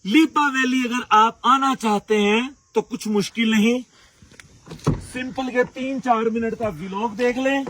लीपा valley अगर आप आना चाहते हैं तो कुछ मुश्किल नहीं, सिंपल के 3-4 मिनट का व्लॉग देख लें,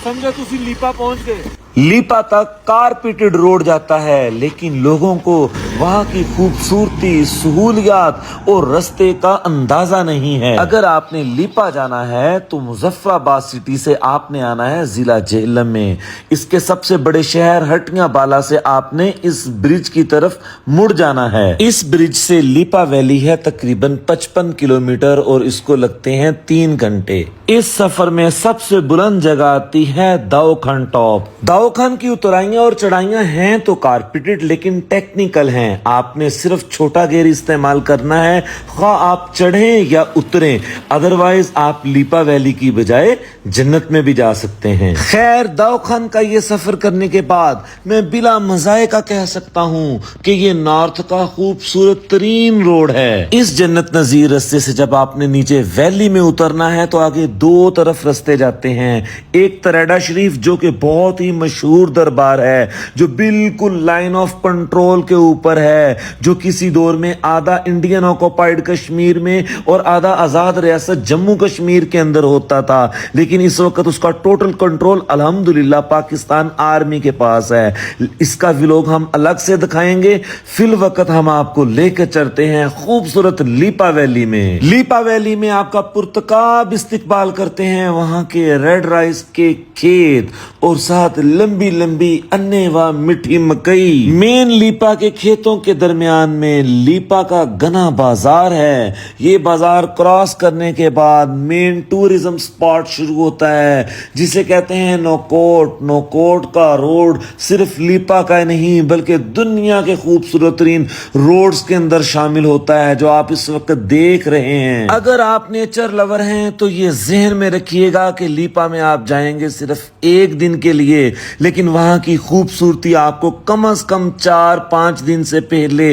समझो तुसी लीपा पहुंच गए। लीपा तक कारपेटेड रोड जाता है, लेकिन लोगों को वहाँ की खूबसूरती, सहूलियात और रास्ते का अंदाजा नहीं है। अगर आपने लीपा जाना है तो मुजफ्फराबाद सिटी से आपने आना है जिला झेलम में। इसके सबसे बड़े शहर हटियां बाला से आपने इस ब्रिज की तरफ मुड़ जाना है। इस ब्रिज से लीपा वैली है तकरीबन 55 किलोमीटर और इसको लगते हैं 3 घंटे। इस सफर में सबसे बुलंद जगह आती है दाऊखान टॉप। दाऊखान की उतराइयां और चढ़ाइयां हैं तो कारपेटेड लेकिन टेक्निकल हैं। आपने सिर्फ छोटा गियर इस्तेमाल करना है, खा आप चढ़ें या उतरें, अदरवाइज आप लीपा वैली की बजाय जन्नत में भी जा सकते हैं। खैर, दाऊखान का ये सफर करने के बाद मैं बिला मजायका कह सकता हूँ कि ये नॉर्थ का खूबसूरत तरीन रोड है। इस जन्नत नजीर रास्ते से जब आपने नीचे वैली में उतरना है तो आगे 2 तरफ रास्ते जाते हैं। एक तरेडा शरीफ जो कि बहुत ही मशहूर दरबार है, जो बिल्कुल लाइन ऑफ कंट्रोल के ऊपर है, जो किसी दौर में आधा इंडियन ऑक्युपाइड कश्मीर में और आधा आजाद रियासत जम्मू कश्मीर के अंदर होता था, लेकिन इस वक्त उसका टोटल कंट्रोल अल्हम्दुलिल्लाह पाकिस्तान आर्मी के पास है। इसका व्लॉग हम अलग से दिखाएंगे। फिल वक्त हम आपको लेकर चलते हैं खूबसूरत लीपा वैली में। लीपा वैली में आपका पुरतकाब इस्तकबाल करते हैं वहां के रेड राइस के खेत और साथ लंबी लंबी अन्ने व मिठी मकई। मेन लीपा के खेतों के दरमियान में लीपा का घना बाजार है। ये बाजार क्रॉस करने के बाद मेन टूरिज्म स्पॉट शुरू होता है जिसे कहते हैं नौकोट। नौकोट का रोड सिर्फ लीपा का नहीं बल्कि दुनिया के खूबसूरत तरीन रोड्स के अंदर शामिल होता है जो आप इस वक्त देख रहे हैं। अगर आप नेचर लवर हैं तो ये जहन में रखिएगा कि लीपा में आप जाएंगे सिर्फ 1 दिन के लिए, लेकिन वहां की खूबसूरती आपको कम से कम 4-5 दिन से पहले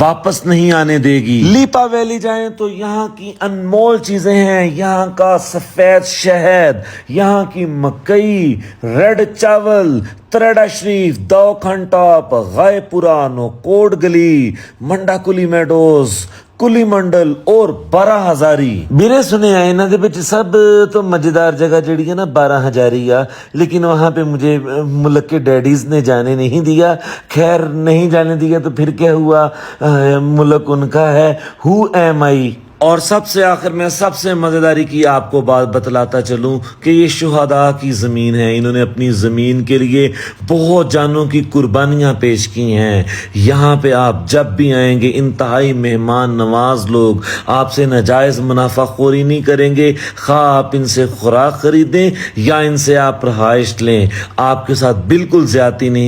वापस नहीं आने देगी। लीपा वैली जाएं तो यहाँ की अनमोल चीजें हैं, यहाँ का सफेद शहद, यहाँ की मकई, रेड चावल, तरेडा शरीफ, दाऊखान टॉप, गायपुरा, नौकोट गली, मंडाकुली मेडोज, कुली मंडल और 12 हजारी। मेरे सुने हैं इन्हां दे विच सब तो मजेदार जगह जड़ी है ना 12 हजारी आ, लेकिन वहां पे मुझे मुल्क के डैडीज ने जाने नहीं दिया। खैर, नहीं जाने दिया तो फिर क्या हुआ, मुल्क उनका है। हु एम आई। और सबसे आखिर में सबसे मजेदारी की आपको बात बतलाता चलूं कि ये शुहदा की जमीन है। इन्होंने अपनी जमीन के लिए बहुत जानों की कुर्बानियां पेश की हैं। यहाँ पे आप जब भी आएंगे इंतहाई मेहमान नवाज लोग आपसे नाजायज मुनाफाखोरी नहीं करेंगे। खा आप इनसे खुराक खरीदें या इनसे आप रहाइश लें, आपके साथ बिल्कुल ज्यादती नहीं